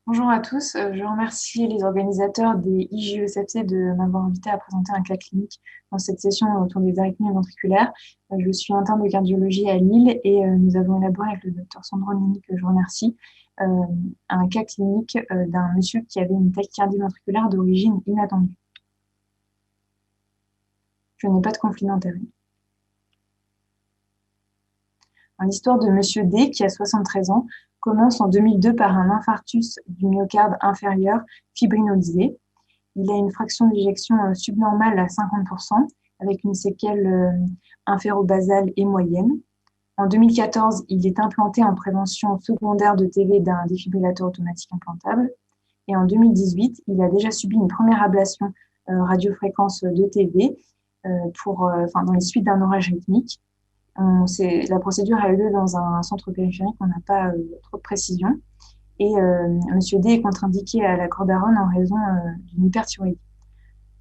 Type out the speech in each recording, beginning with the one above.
Bonjour à tous, je remercie les organisateurs des IJECT de m'avoir invité à présenter un cas clinique dans cette session autour des arythmies ventriculaires. Je suis interne de cardiologie à Lille et nous avons élaboré avec le docteur Sandro Nini, que je remercie, euh, un cas clinique d'un monsieur qui avait une tachycardie ventriculaire d'origine inattendue. Je n'ai pas de conflit d'intérêt. L'histoire de Monsieur D, qui a 73 ans, commence en 2002 par un infarctus du myocarde inférieur fibrinolyse. Il a une fraction d'éjection subnormale à 50%, avec une séquelle inférobasale et moyenne. En 2014, il est implanté en prévention secondaire de TV d'un défibrillateur automatique implantable. Et en 2018, il a déjà subi une première ablation radiofréquence de TV dans les suites d'un orage rythmique. La procédure a eu lieu dans un centre périphérique, on n'a pas trop de précision. Et Monsieur D est contre-indiqué à la cordarone en raison d'une hyperthyroïdie.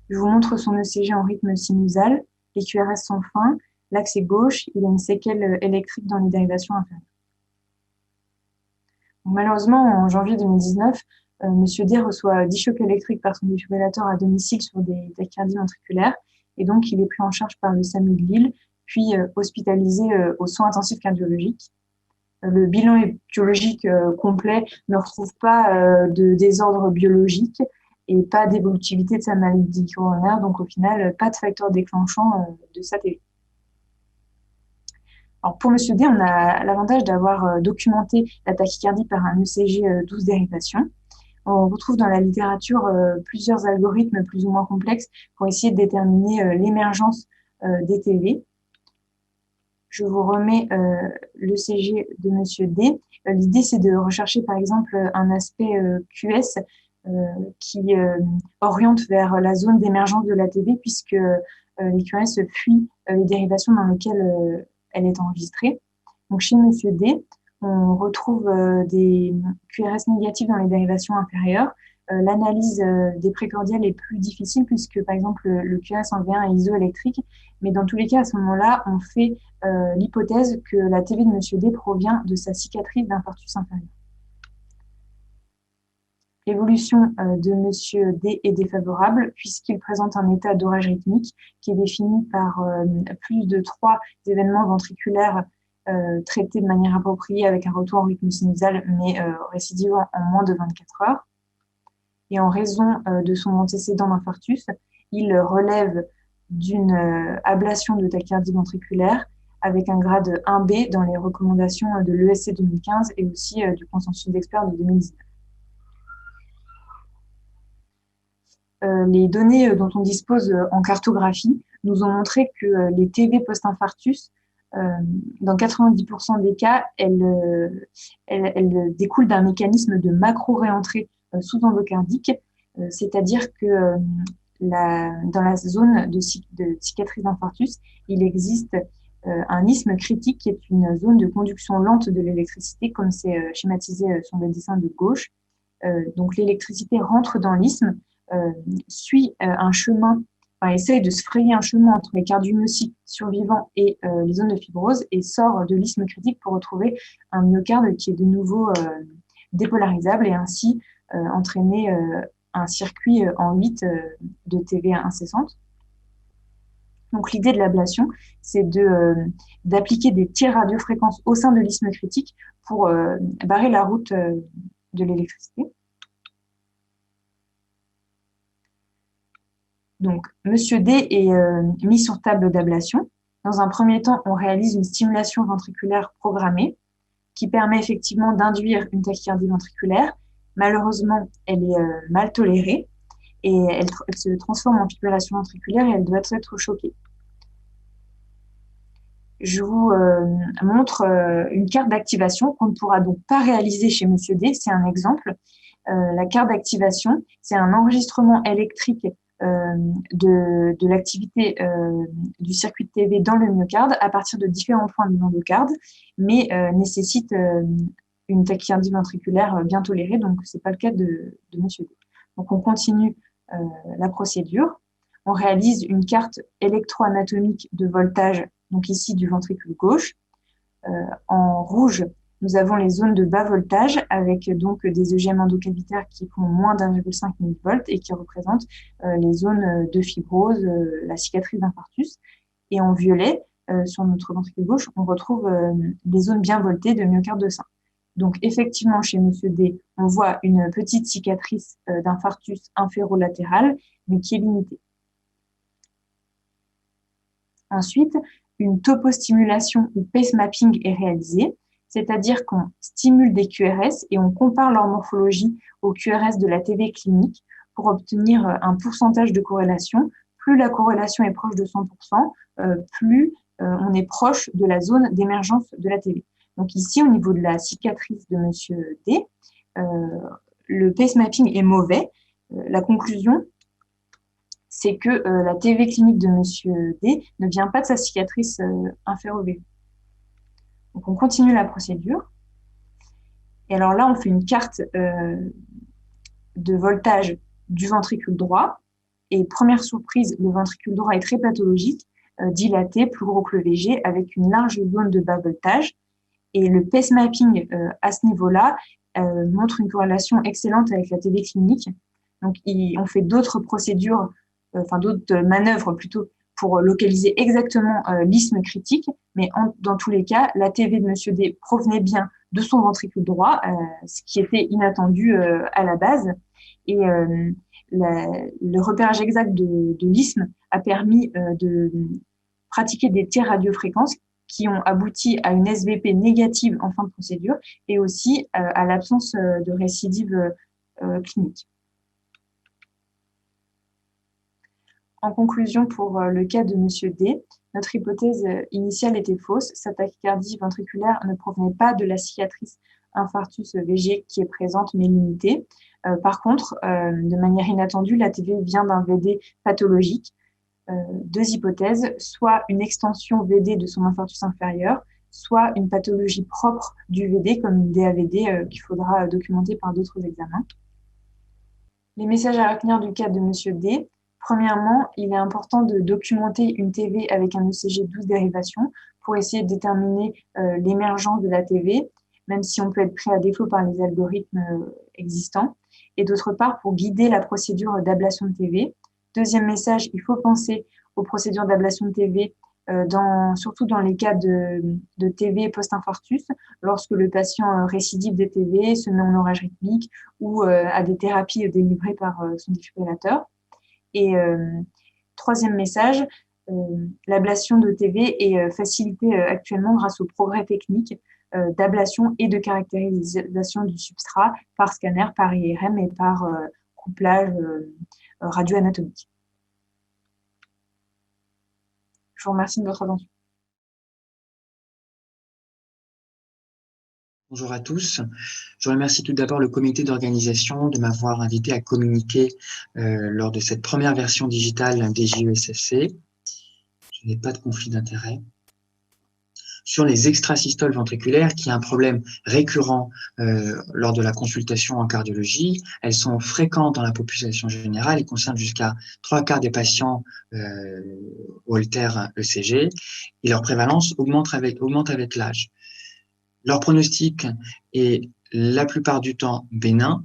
Je vous montre son ECG en rythme sinusal. Les QRS sont fins. L'axe est gauche. Il a une séquelle électrique dans les dérivations inférieures. Donc, malheureusement, en janvier 2019, Monsieur D reçoit 10 chocs électriques par son défibrillateur à domicile sur des tachycardies ventriculaires. Et donc, il est pris en charge par le SAMU de Lille, puis hospitalisé aux soins intensifs cardiologiques. Le bilan biologique complet ne retrouve pas de désordre biologique et pas d'évolutivité de sa maladie coronaire. Donc, au final, pas de facteur déclenchant de sa TV. Alors, pour Monsieur D, on a l'avantage d'avoir documenté la tachycardie par un ECG 12 dérivations. On retrouve dans la littérature plusieurs algorithmes plus ou moins complexes pour essayer de déterminer l'émergence des TV. Je vous remets l'ECG de Monsieur D. L'idée, c'est de rechercher, par exemple, un aspect QS qui oriente vers la zone d'émergence de la TV, puisque les QRS fuient les dérivations dans lesquelles elle est enregistrée. Donc, chez Monsieur D, on retrouve des QRS négatifs dans les dérivations inférieures. L'analyse des précordiales est plus difficile puisque, par exemple, le QRS en V1 est isoélectrique. Mais dans tous les cas, à ce moment-là, on fait l'hypothèse que la TV de Monsieur D provient de sa cicatrice d'infarctus inférieur. L'évolution de Monsieur D est défavorable puisqu'il présente un état d'orage rythmique qui est défini par plus de 3 événements ventriculaires traités de manière appropriée avec un retour en rythme sinusal, mais récidivant en moins de 24 heures. Et en raison de son antécédent d'infarctus, il relève d'une ablation de tachycardie ventriculaire avec un grade 1B dans les recommandations de l'ESC 2015 et aussi du consensus d'experts de 2019. Les données dont on dispose en cartographie nous ont montré que les TV post-infarctus, dans 90% des cas, elles découlent d'un mécanisme de macro-réentrée sous-endocardique, c'est-à-dire que dans la zone de cicatrice d'infarctus, il existe un isthme critique qui est une zone de conduction lente de l'électricité, comme c'est schématisé sur le dessin de gauche. Donc l'électricité rentre dans l'isthme, suit un chemin, essaye de se frayer un chemin entre les cardiomyocytes survivants et les zones de fibrose et sort de l'isthme critique pour retrouver un myocarde qui est de nouveau dépolarisable et ainsi entraîner un circuit en 8 de TV incessante. Donc l'idée de l'ablation, c'est d'appliquer des tiers radiofréquences au sein de l'isthme critique pour barrer la route de l'électricité. Donc, Monsieur D est mis sur table d'ablation. Dans un premier temps, on réalise une stimulation ventriculaire programmée qui permet effectivement d'induire une tachycardie ventriculaire. Malheureusement, elle est mal tolérée et elle se transforme en fibrillation ventriculaire et elle doit être choquée. Je vous montre une carte d'activation qu'on ne pourra donc pas réaliser chez Monsieur D. C'est un exemple. La carte d'activation, c'est un enregistrement électrique de l'activité du circuit de TV dans le myocarde à partir de différents points du endocarde, mais nécessite une tachycardie ventriculaire bien tolérée, donc ce n'est pas le cas de Monsieur D. Donc on continue la procédure. On réalise une carte électroanatomique de voltage, donc ici du ventricule gauche. En rouge, Nous avons les zones de bas voltage avec donc des EGM endocavitaires qui font moins d'1,5 millivolt et qui représentent les zones de fibrose, la cicatrice d'infarctus. Et en violet, sur notre ventricule gauche, on retrouve les zones bien voltées de myocarde sain. Donc effectivement, chez Monsieur D, on voit une petite cicatrice d'infarctus inférolatéral, mais qui est limitée. Ensuite, une topostimulation ou pace mapping est réalisée, c'est-à-dire qu'on stimule des QRS et on compare leur morphologie aux QRS de la TV clinique pour obtenir un pourcentage de corrélation. Plus la corrélation est proche de 100%, plus on est proche de la zone d'émergence de la TV. Donc ici, au niveau de la cicatrice de Monsieur D, le pace mapping est mauvais. La conclusion, c'est que la TV clinique de Monsieur D ne vient pas de sa cicatrice inféro-vénus. Donc, on continue la procédure. Et alors là, on fait une carte de voltage du ventricule droit. Et première surprise, le ventricule droit est très pathologique, dilaté, plus gros que le VG, avec une large zone de bas voltage. Et le pace mapping à ce niveau-là montre une corrélation excellente avec la TV clinique. Donc, on fait d'autres procédures, d'autres manœuvres plutôt, pour localiser exactement l'isthme critique. Mais dans tous les cas, la TV de Monsieur D provenait bien de son ventricule droit, ce qui était inattendu à la base. Et le repérage exact de l'isthme a permis de pratiquer des T-radiofréquences qui ont abouti à une SVP négative en fin de procédure et aussi à l'absence de récidive clinique. En conclusion, pour le cas de Monsieur D, notre hypothèse initiale était fausse. Sa tachycardie ventriculaire ne provenait pas de la cicatrice infarctus VG qui est présente mais limitée. Par contre, de manière inattendue, la TV vient d'un VD pathologique. Deux hypothèses, soit une extension VD de son infarctus inférieur, soit une pathologie propre du VD comme une DAVD qu'il faudra documenter par d'autres examens. Les messages à retenir du cas de Monsieur D. Premièrement, il est important de documenter une TV avec un ECG 12 dérivations pour essayer de déterminer l'émergence de la TV, même si on peut être pris à défaut par les algorithmes existants. Et d'autre part, pour guider la procédure d'ablation de TV. Deuxième message, il faut penser aux procédures d'ablation de TV, surtout dans les cas de TV post-infarctus, lorsque le patient récidive des TV, se met en orage rythmique ou a des thérapies délivrées par son défibrillateur. Et troisième message, l'ablation de TV est facilitée actuellement grâce au progrès technique d'ablation et de caractérisation du substrat par scanner, par IRM et par couplage radio-anatomique. Je vous remercie de votre attention. Bonjour à tous. Je remercie tout d'abord le comité d'organisation de m'avoir invité à communiquer lors de cette première version digitale des JESFC. Je n'ai pas de conflit d'intérêt. Sur les extrasystoles ventriculaires, qui est un problème récurrent lors de la consultation en cardiologie. Elles sont fréquentes dans la population générale et concernent jusqu'à 3/4 des patients Holter ECG et leur prévalence augmente avec l'âge. Leur pronostic est la plupart du temps bénin,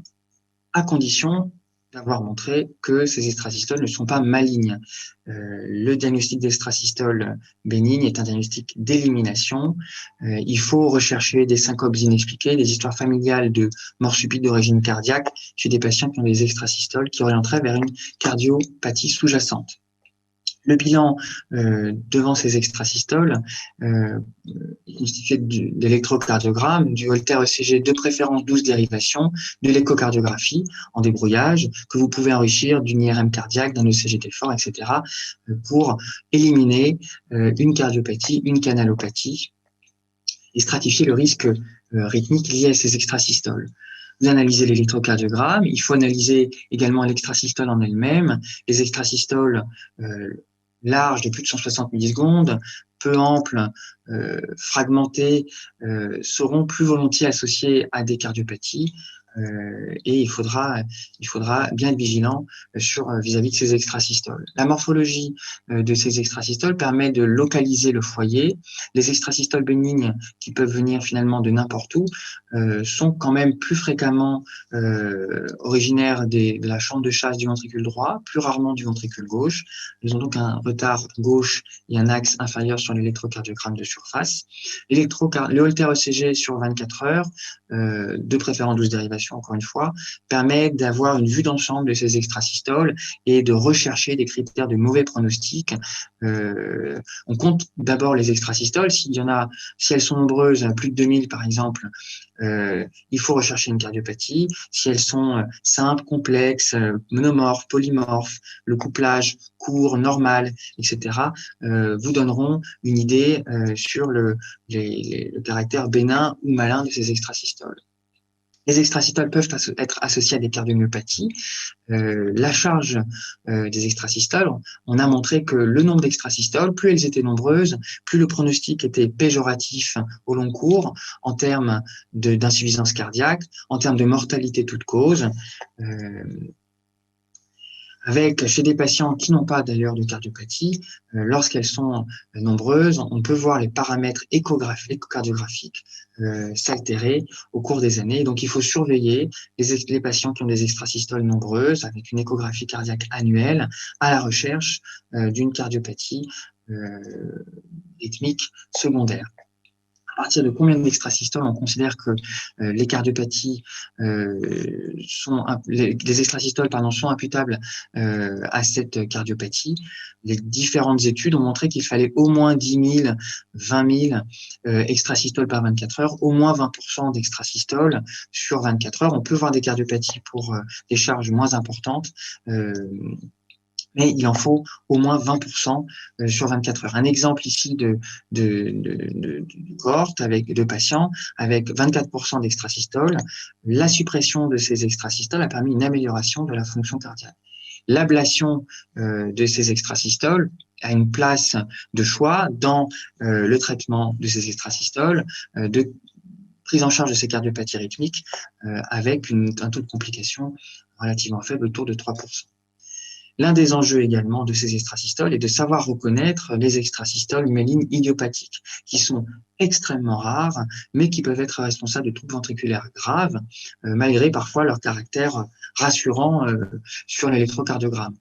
à condition d'avoir montré que ces extrasystoles ne sont pas malignes. Le diagnostic d'extrasystole bénigne est un diagnostic d'élimination. Il faut rechercher des syncopes inexpliquées, des histoires familiales de mort subite d'origine cardiaque chez des patients qui ont des extrasystoles qui orienteraient vers une cardiopathie sous-jacente. Le bilan devant ces extrasystoles est constitué d'électrocardiogramme, du Holter ECG de préférence 12 dérivations, de l'échocardiographie en débrouillage, que vous pouvez enrichir d'une IRM cardiaque, d'un ECGT fort, etc., pour éliminer une cardiopathie, une canalopathie et stratifier le risque rythmique lié à ces extrasystoles. Vous analysez l'électrocardiogramme, il faut analyser également l'extrasystole en elle-même, les extrasystoles larges de plus de 160 millisecondes, peu amples, fragmentées, seront plus volontiers associées à des cardiopathies. et il faudra bien être vigilant vis-à-vis de ces extrasystoles. La morphologie de ces extrasystoles permet de localiser le foyer. Les extrasystoles bénignes qui peuvent venir finalement de n'importe où sont quand même plus fréquemment originaires de la chambre de chasse du ventricule droit, plus rarement du ventricule gauche. Ils ont donc un retard gauche et un axe inférieur sur l'électrocardiogramme de surface. Le Holter ECG sur 24 heures, de préférence 12 dérivations encore une fois, permet d'avoir une vue d'ensemble de ces extrasystoles et de rechercher des critères de mauvais pronostic. On compte d'abord les extrasystoles. Si elles sont nombreuses, plus de 2000 par exemple, il faut rechercher une cardiopathie. Si elles sont simples, complexes, monomorphes, polymorphes, le couplage court, normal, etc., vous donneront une idée sur le caractère bénin ou malin de ces extrasystoles. Les extrasystoles peuvent être associés à des cardiomyopathies. La charge des extrasystoles, on a montré que le nombre d'extrasystoles, plus elles étaient nombreuses, plus le pronostic était péjoratif au long cours en termes d'insuffisance cardiaque, en termes de mortalité toute cause. Chez des patients qui n'ont pas d'ailleurs de cardiopathie, lorsqu'elles sont nombreuses, on peut voir les paramètres échocardiographiques s'altérer au cours des années. Donc, il faut surveiller les patients qui ont des extrasystoles nombreuses avec une échographie cardiaque annuelle à la recherche d'une cardiopathie rythmique secondaire. À partir de combien d'extrasystoles on considère que les cardiopathies les extrasystoles sont imputables à cette cardiopathie. Les différentes études ont montré qu'il fallait au moins 10 000, 20 000 extrasystoles par 24 heures, au moins 20% d'extrasystoles sur 24 heures. On peut voir des cardiopaties pour des charges moins importantes, mais il en faut au moins 20% sur 24 heures. Un exemple ici de cohorte de patients avec 24% d'extrasystoles. La suppression de ces extrasystoles a permis une amélioration de la fonction cardiaque. L'ablation de ces extrasystoles a une place de choix dans le traitement de ces extrasystoles, de prise en charge de ces cardiopathies rythmiques avec un taux de complication relativement faible, autour de 3%. L'un des enjeux également de ces extrasystoles est de savoir reconnaître les extrasystoles mélines idiopathiques, qui sont extrêmement rares, mais qui peuvent être responsables de troubles ventriculaires graves, malgré parfois leur caractère rassurant sur l'électrocardiogramme.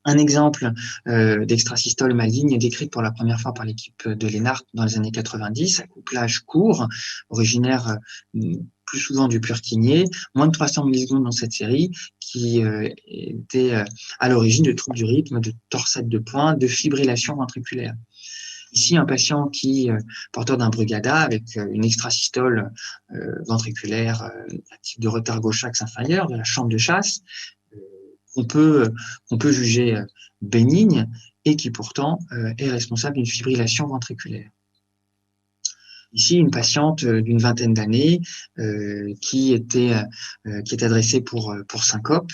Un exemple d'extrasystole maligne décrite pour la première fois par l'équipe de Lennart dans les années 90, à couplage court, originaire plus souvent du Purkinje, moins de 300 millisecondes dans cette série, qui était à l'origine de troubles du rythme, de torsade de pointe, de fibrillation ventriculaire. Ici, un patient porteur d'un Brugada avec une extrasystole ventriculaire à type de retard gauche axe inférieur de la chambre de chasse, qu'on peut juger bénigne et qui pourtant est responsable d'une fibrillation ventriculaire. Ici, une patiente d'une vingtaine d'années qui était adressée pour syncope,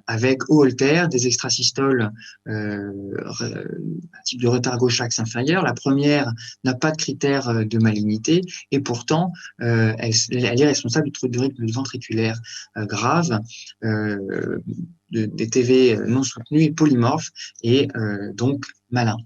avec au Holter des extrasystoles type de retard gauche axe inférieur. La première n'a pas de critère de malignité et pourtant elle est responsable de troubles du rythme ventriculaire grave, des TV non soutenus et polymorphes et donc malins.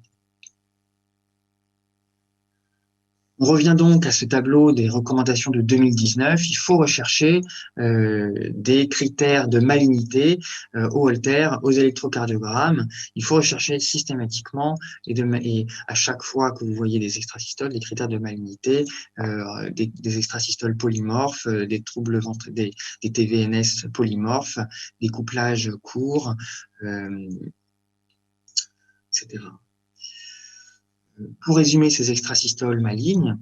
On revient donc à ce tableau des recommandations de 2019. Il faut rechercher des critères de malignité au Holter, aux électrocardiogrammes. Il faut rechercher systématiquement et à chaque fois que vous voyez des extrasystoles, des critères de malignité, des extrasystoles polymorphes, des troubles des TVNS polymorphes, des couplages courts, etc. Pour résumer ces extrasystoles malignes,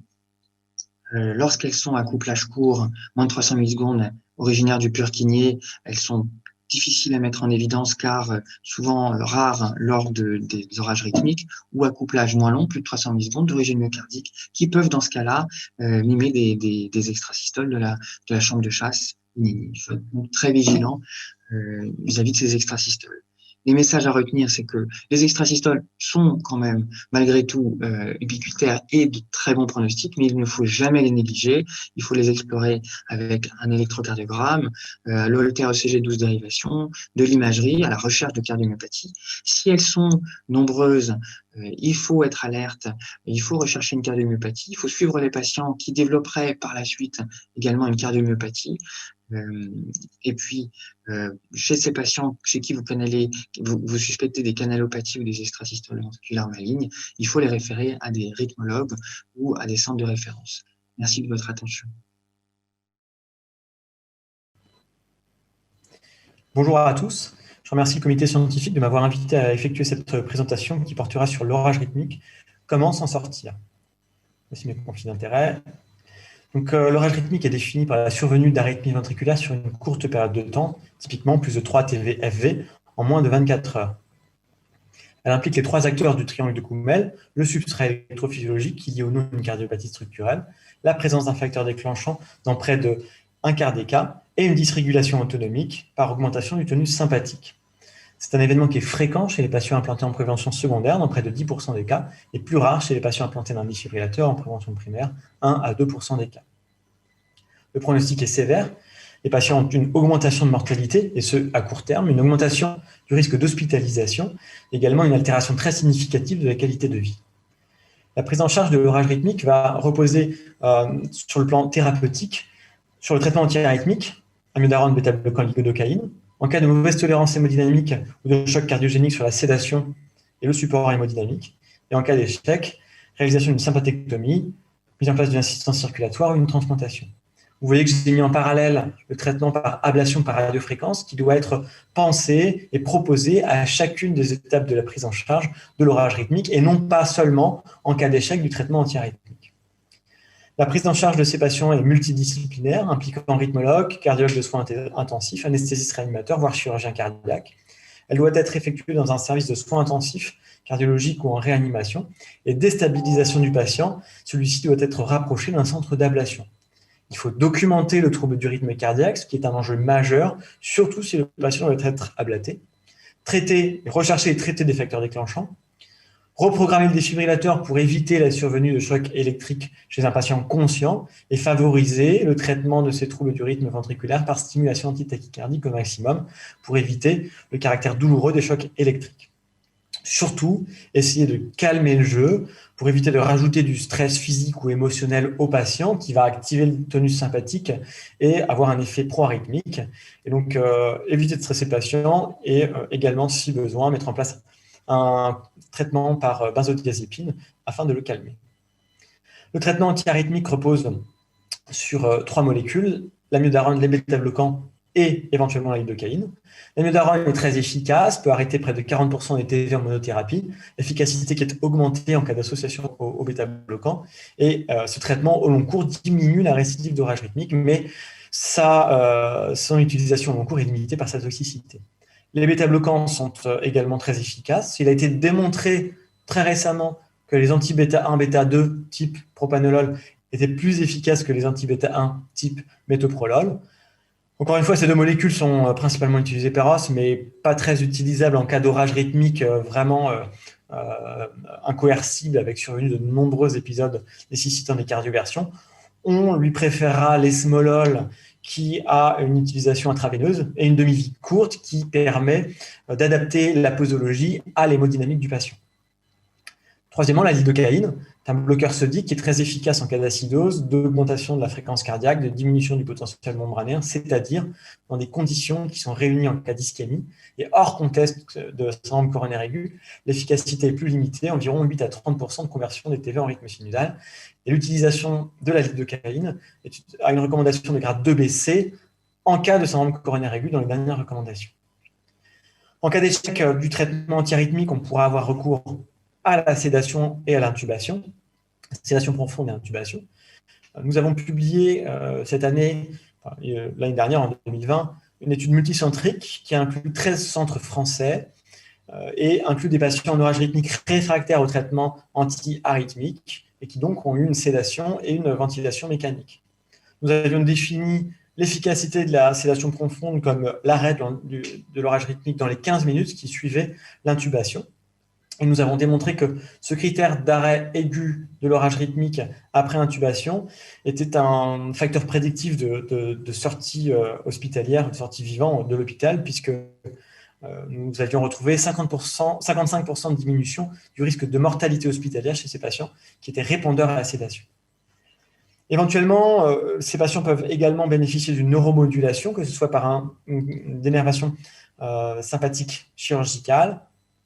lorsqu'elles sont à couplage court, moins de 300 millisecondes, originaires du Purkinje, elles sont difficiles à mettre en évidence car souvent rares lors des orages rythmiques, ou à couplage moins long, plus de 300 millisecondes, d'origine myocardique, qui peuvent dans ce cas-là mimer des extrasystoles de la chambre de chasse. Il faut être très vigilant vis-à-vis de ces extrasystoles. Les messages à retenir, c'est que les extrasystoles sont quand même, malgré tout, ubiquitaires et de très bons pronostics, mais il ne faut jamais les négliger. Il faut les explorer avec un électrocardiogramme, l'Holter ECG 12 dérivations, de l'imagerie, à la recherche de cardiomyopathie. Si elles sont nombreuses, il faut être alerte, il faut rechercher une cardiomyopathie, il faut suivre les patients qui développeraient par la suite également une cardiomyopathie. Et puis, chez ces patients chez qui vous suspectez des canalopathies ou des extrasystoles ventriculaires malignes, il faut les référer à des rythmologues ou à des centres de référence. Merci de votre attention. Bonjour à tous. Je remercie le comité scientifique de m'avoir invité à effectuer cette présentation qui portera sur l'orage rythmique. Comment s'en sortir? Voici mes conflits d'intérêt. Donc, l'orage rythmique est défini par la survenue d'arythmies ventriculaires sur une courte période de temps, typiquement plus de 3 TVFV en moins de 24 heures. Elle implique les 3 acteurs du triangle de Koumel, le substrat électrophysiologique qui lie ou non une cardiopathie structurelle, la présence d'un facteur déclenchant dans près de un quart des cas et une dysrégulation autonomique par augmentation du tonus sympathique. C'est un événement qui est fréquent chez les patients implantés en prévention secondaire dans près de 10% des cas et plus rare chez les patients implantés d'un défibrillateur en prévention primaire, 1 à 2% des cas. Le pronostic est sévère. Les patients ont une augmentation de mortalité, et ce, à court terme, une augmentation du risque d'hospitalisation, également une altération très significative de la qualité de vie. La prise en charge de l'orage rythmique va reposer sur le plan thérapeutique, sur le traitement antiarythmique, amiodarone, bêta-bloquant, ligodocaïne. En cas de mauvaise tolérance hémodynamique ou de choc cardiogénique, sur la sédation et le support hémodynamique. Et en cas d'échec, réalisation d'une sympathectomie, mise en place d'une assistance circulatoire ou une transplantation. Vous voyez que j'ai mis en parallèle le traitement par ablation par radiofréquence qui doit être pensé et proposé à chacune des étapes de la prise en charge de l'orage rythmique et non pas seulement en cas d'échec du traitement antiarythmique. La prise en charge de ces patients est multidisciplinaire, impliquant rythmologue, cardiologue de soins intensifs, anesthésiste réanimateur, voire chirurgien cardiaque. Elle doit être effectuée dans un service de soins intensifs, cardiologiques ou en réanimation, et déstabilisation du patient, celui-ci doit être rapproché d'un centre d'ablation. Il faut documenter le trouble du rythme cardiaque, ce qui est un enjeu majeur, surtout si le patient doit être ablaté. Rechercher et traiter des facteurs déclenchants. Reprogrammer le défibrillateur pour éviter la survenue de choc électrique chez un patient conscient et favoriser le traitement de ces troubles du rythme ventriculaire par stimulation antitachycardique au maximum pour éviter le caractère douloureux des chocs électriques. Surtout, essayer de calmer le jeu pour éviter de rajouter du stress physique ou émotionnel au patient qui va activer le tonus sympathique et avoir un effet pro-arythmique. Et donc, éviter de stresser le patient et également, si besoin, mettre en place un traitement par benzodiazépine afin de le calmer. Le traitement antiarythmique repose sur 3 molécules, l'amiodarone, les bêta-bloquants et éventuellement la lidocaïne. L'amiodarone est très efficace, peut arrêter près de 40% des TV en monothérapie, efficacité qui est augmentée en cas d'association au bêta-bloquant. Et ce traitement au long cours diminue la récidive d'orage rythmique, mais son utilisation au long cours est limitée par sa toxicité. Les bêta-bloquants sont également très efficaces. Il a été démontré très récemment que les anti-bêta 1, bêta 2 type propanolol étaient plus efficaces que les anti-bêta 1 type métoprolol. Encore une fois, ces 2 molécules sont principalement utilisées par os, mais pas très utilisables en cas d'orage rythmique vraiment incoercible avec survenue de nombreux épisodes nécessitant des cardioversions. On lui préférera l'esmolol qui a une utilisation intraveineuse et une demi-vie courte qui permet d'adapter la posologie à l'hémodynamique du patient. Troisièmement, la lidocaïne, c'est un bloqueur sodique qui est très efficace en cas d'acidose, d'augmentation de la fréquence cardiaque, de diminution du potentiel membranaire, c'est-à-dire dans des conditions qui sont réunies en cas d'ischémie. Et hors contexte de syndrome coronaire aigu, l'efficacité est plus limitée, environ 8 à 30% de conversion des TV en rythme sinusal. Et l'utilisation de la lidocaïne a une recommandation de grade 2B/C en cas de syndrome coronaire aigu dans les dernières recommandations. En cas d'échec du traitement antiarythmique, on pourra avoir recours à la sédation et à l'intubation, sédation profonde et intubation. Nous avons publié cette année, l'année dernière, en 2020, une étude multicentrique qui inclut 13 centres français et inclut des patients en orage rythmique réfractaires au traitement anti-arythmique et qui donc ont eu une sédation et une ventilation mécanique. Nous avions défini l'efficacité de la sédation profonde comme l'arrêt de l'orage rythmique dans les 15 minutes qui suivaient l'intubation. Et nous avons démontré que ce critère d'arrêt aigu de l'orage rythmique après intubation était un facteur prédictif de sortie hospitalière, de sortie vivant de l'hôpital, puisque nous avions retrouvé 55% de diminution du risque de mortalité hospitalière chez ces patients qui étaient répondeurs à la sédation. Éventuellement, ces patients peuvent également bénéficier d'une neuromodulation, que ce soit par une dénervation sympathique chirurgicale,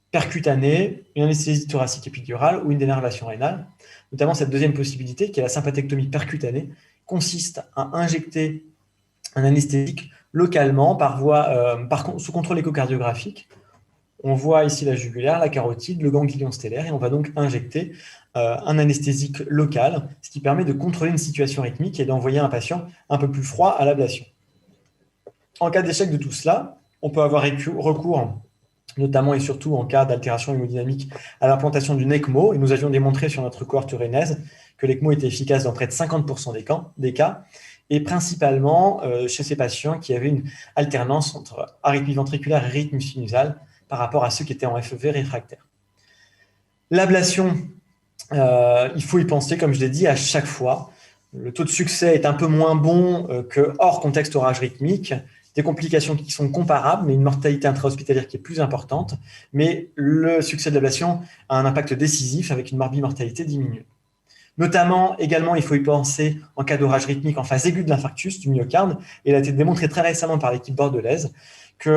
percutanée, une anesthésie thoracique épidurale ou une dénervation rénale. Notamment cette deuxième possibilité, qui est la sympathectomie percutanée, consiste à injecter un anesthésique localement sous contrôle échocardiographique. On voit ici la jugulaire, la carotide, le ganglion stellaire, et on va donc injecter un anesthésique local, ce qui permet de contrôler une situation rythmique et d'envoyer un patient un peu plus froid à l'ablation. En cas d'échec de tout cela, on peut avoir recours, notamment et surtout en cas d'altération hémodynamique, à l'implantation d'une ECMO, et nous avions démontré sur notre cohorte rennaise que l'ECMO était efficace dans près de 50% des cas, et principalement chez ces patients qui avaient une alternance entre arythmie ventriculaire et rythme sinusal par rapport à ceux qui étaient en FEV réfractaire. L'ablation, il faut y penser, comme je l'ai dit, à chaque fois. Le taux de succès est un peu moins bon que hors contexte orage rythmique, des complications qui sont comparables, mais une mortalité intra-hospitalière qui est plus importante. Mais le succès de l'ablation a un impact décisif avec une morbimortalité diminuée. Notamment, également, il faut y penser en cas d'orage rythmique en phase aiguë de l'infarctus du myocarde. Et il a été démontré très récemment par l'équipe bordelaise qu'il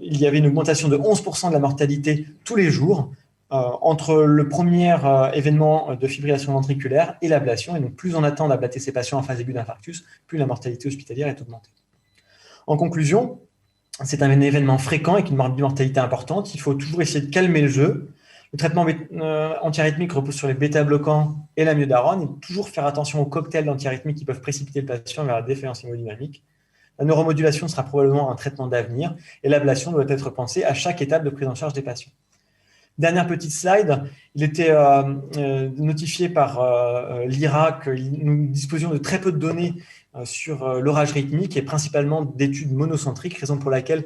y avait une augmentation de 11% de la mortalité tous les jours entre le premier événement de fibrillation ventriculaire et l'ablation. Et donc, plus on attend d'ablater ces patients en phase aiguë d'infarctus, plus la mortalité hospitalière est augmentée. En conclusion, c'est un événement fréquent avec une mortalité importante. Il faut toujours essayer de calmer le jeu. Le traitement antiarythmique repose sur les bêta-bloquants et l'amiodarone, et toujours faire attention aux cocktails d'antiarythmiques qui peuvent précipiter le patient vers la défaillance hémodynamique. La neuromodulation sera probablement un traitement d'avenir et l'ablation doit être pensée à chaque étape de prise en charge des patients. Dernière petite slide, il était notifié par l'IRA que nous disposions de très peu de données sur l'orage rythmique et principalement d'études monocentriques, raison pour laquelle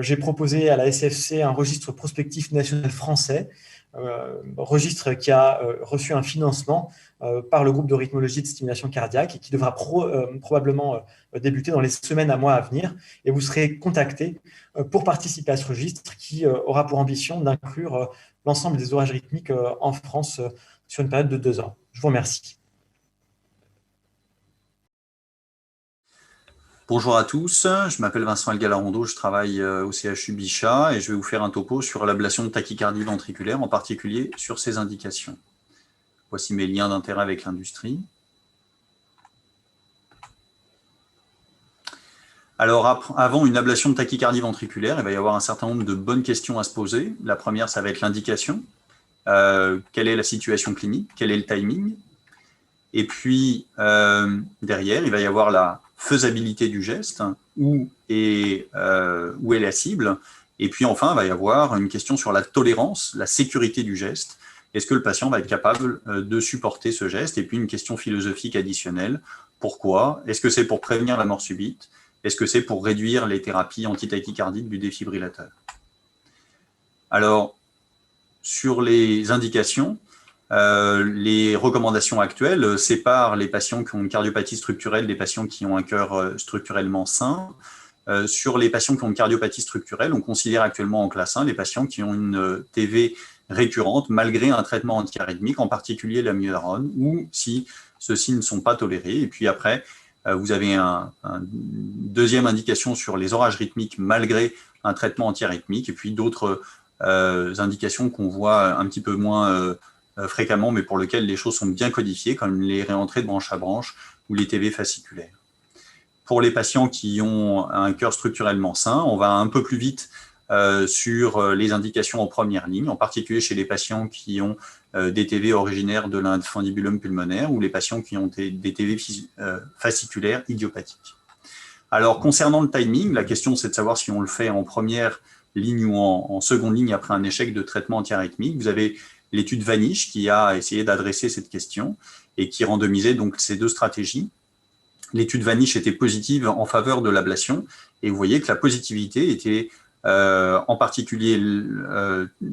j'ai proposé à la SFC un registre prospectif national français, registre qui a reçu un financement par le groupe de rythmologie de stimulation cardiaque et qui devra probablement débuter dans les semaines à mois à venir. Et vous serez contacté pour participer à ce registre qui aura pour ambition d'inclure l'ensemble des orages rythmiques en France sur une période de 2 ans. Je vous remercie. Bonjour à tous, je m'appelle Vincent Elgalarondo, je travaille au CHU Bichat et je vais vous faire un topo sur l'ablation de tachycardie ventriculaire, en particulier sur ses indications. Voici mes liens d'intérêt avec l'industrie. Alors, avant une ablation de tachycardie ventriculaire, il va y avoir un certain nombre de bonnes questions à se poser. La première, ça va être l'indication. Quelle est la situation clinique? Quel est le timing? Et puis, derrière, il va y avoir la faisabilité du geste, où est la cible. Et puis enfin, il va y avoir une question sur la tolérance, la sécurité du geste. Est-ce que le patient va être capable de supporter ce geste? Et puis une question philosophique additionnelle. Pourquoi? Est-ce que c'est pour prévenir la mort subite? Est-ce que c'est pour réduire les thérapies antitachycardiques du défibrillateur? Alors, sur les indications, les recommandations actuelles séparent les patients qui ont une cardiopathie structurelle des patients qui ont un cœur structurellement sain. Sur les patients qui ont une cardiopathie structurelle, on considère actuellement en classe 1 les patients qui ont une TV récurrente malgré un traitement antiarythmique, en particulier l'amiodarone, ou si ceux-ci ne sont pas tolérés. Et puis après, vous avez une deuxième indication sur les orages rythmiques malgré un traitement antiarythmique, et puis d'autres indications qu'on voit un petit peu moins fréquemment, mais pour lesquelles les choses sont bien codifiées, comme les réentrées de branche à branche ou les TV fasciculaires. Pour les patients qui ont un cœur structurellement sain, on va un peu plus vite sur les indications en première ligne, en particulier chez les patients qui ont des TV originaires de l'infundibulum pulmonaire ou les patients qui ont des TV fasciculaires idiopathiques. Alors, concernant le timing, la question c'est de savoir si on le fait en première ligne ou en seconde ligne après un échec de traitement antiarythmique. Vous avez l'étude Vanish qui a essayé d'adresser cette question et qui randomisait donc ces deux stratégies. l'étude Vanish était positive en faveur de l'ablation. Et vous voyez que la positivité était en particulier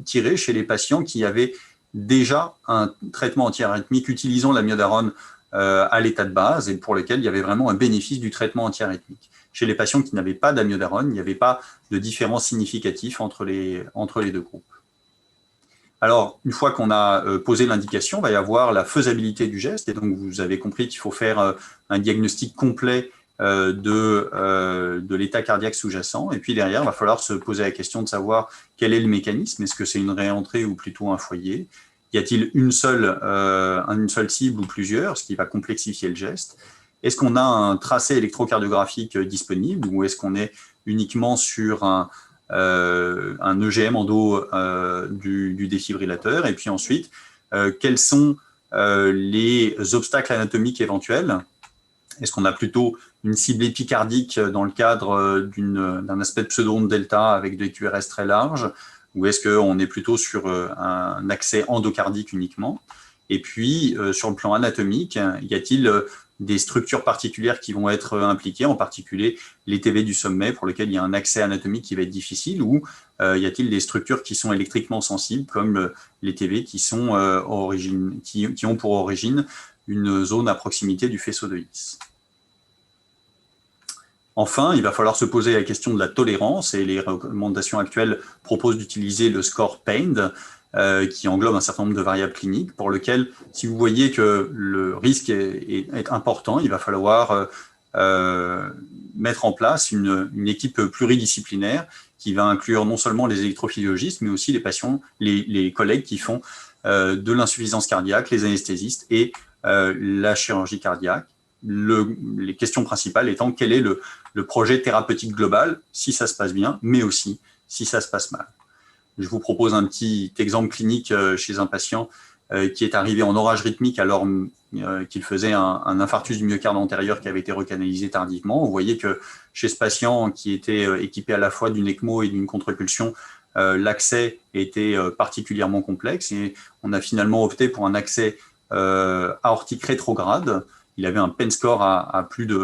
tirée chez les patients qui avaient déjà un traitement antiarythmique utilisant l'amiodarone à l'état de base et pour lequel il y avait vraiment un bénéfice du traitement antiarythmique. Chez les patients qui n'avaient pas d'amiodarone, il n'y avait pas de différence significative entre les deux groupes. Alors, une fois qu'on a posé l'indication, il va y avoir la faisabilité du geste. Et donc, vous avez compris qu'il faut faire un diagnostic complet de l'état cardiaque sous-jacent. Et puis derrière, il va falloir se poser la question de savoir quel est le mécanisme. Est-ce que c'est une réentrée ou plutôt un foyer? Y a-t-il une seule cible ou plusieurs, ce qui va complexifier le geste? Est-ce qu'on a un tracé électrocardiographique disponible ou est-ce qu'on est uniquement sur un EGM en dos du défibrillateur? Et puis ensuite, quels sont les obstacles anatomiques éventuels? Est-ce qu'on a plutôt une cible épicardique dans le cadre d'un aspect de pseudo-onde delta avec des QRS très larges? Ou est-ce qu'on est plutôt sur un accès endocardique uniquement? Et puis, sur le plan anatomique, y a-t-il des structures particulières qui vont être impliquées, en particulier les TV du sommet pour lesquels il y a un accès anatomique qui va être difficile, ou y a-t-il des structures qui sont électriquement sensibles, comme les TV qui ont pour origine une zone à proximité du faisceau de His. Enfin, il va falloir se poser la question de la tolérance et les recommandations actuelles proposent d'utiliser le score PAIND qui englobe un certain nombre de variables cliniques pour lequel, si vous voyez que le risque est important, il va falloir mettre en place une équipe pluridisciplinaire qui va inclure non seulement les électrophysiologistes, mais aussi les patients, les collègues qui font de l'insuffisance cardiaque, les anesthésistes et la chirurgie cardiaque. Les questions principales étant quel est le projet thérapeutique global, si ça se passe bien, mais aussi si ça se passe mal. Je vous propose un petit exemple clinique chez un patient qui est arrivé en orage rythmique alors qu'il faisait un infarctus du myocarde antérieur qui avait été recanalisé tardivement. Vous voyez que chez ce patient qui était équipé à la fois d'une ECMO et d'une contre-pulsion, l'accès était particulièrement complexe et on a finalement opté pour un accès aortique rétrograde. Il avait un PEN score à plus de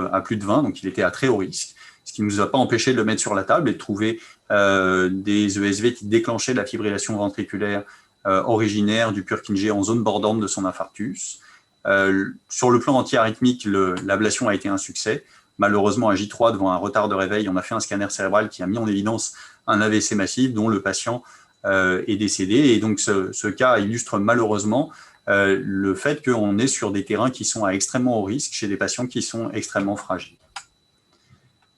20, donc il était à très haut risque, ce qui ne nous a pas empêché de le mettre sur la table et de trouver des ESV qui déclenchaient la fibrillation ventriculaire originaire du Purkinje en zone bordante de son infarctus. Sur le plan antiarythmique, l'ablation a été un succès. Malheureusement, à J3, devant un retard de réveil, on a fait un scanner cérébral qui a mis en évidence un AVC massif dont le patient est décédé. Et donc, ce cas illustre malheureusement le fait qu'on est sur des terrains qui sont à extrêmement haut risque chez des patients qui sont extrêmement fragiles.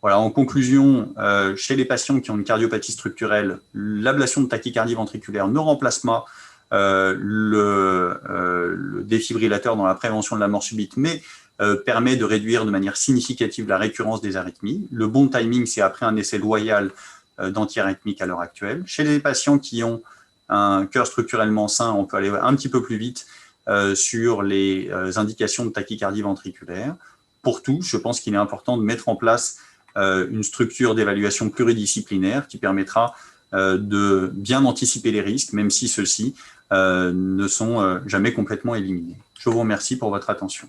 Voilà, en conclusion, chez les patients qui ont une cardiopathie structurelle, l'ablation de tachycardie ventriculaire ne remplace pas le défibrillateur dans la prévention de la mort subite, mais permet de réduire de manière significative la récurrence des arythmies. Le bon timing, c'est après un essai loyal d'antiarythmique à l'heure actuelle. Chez les patients qui ont un cœur structurellement sain, on peut aller un petit peu plus vite sur les indications de tachycardie ventriculaire. Pour tout, je pense qu'il est important de mettre en place une structure d'évaluation pluridisciplinaire qui permettra de bien anticiper les risques, même si ceux-ci ne sont jamais complètement éliminés. Je vous remercie pour votre attention.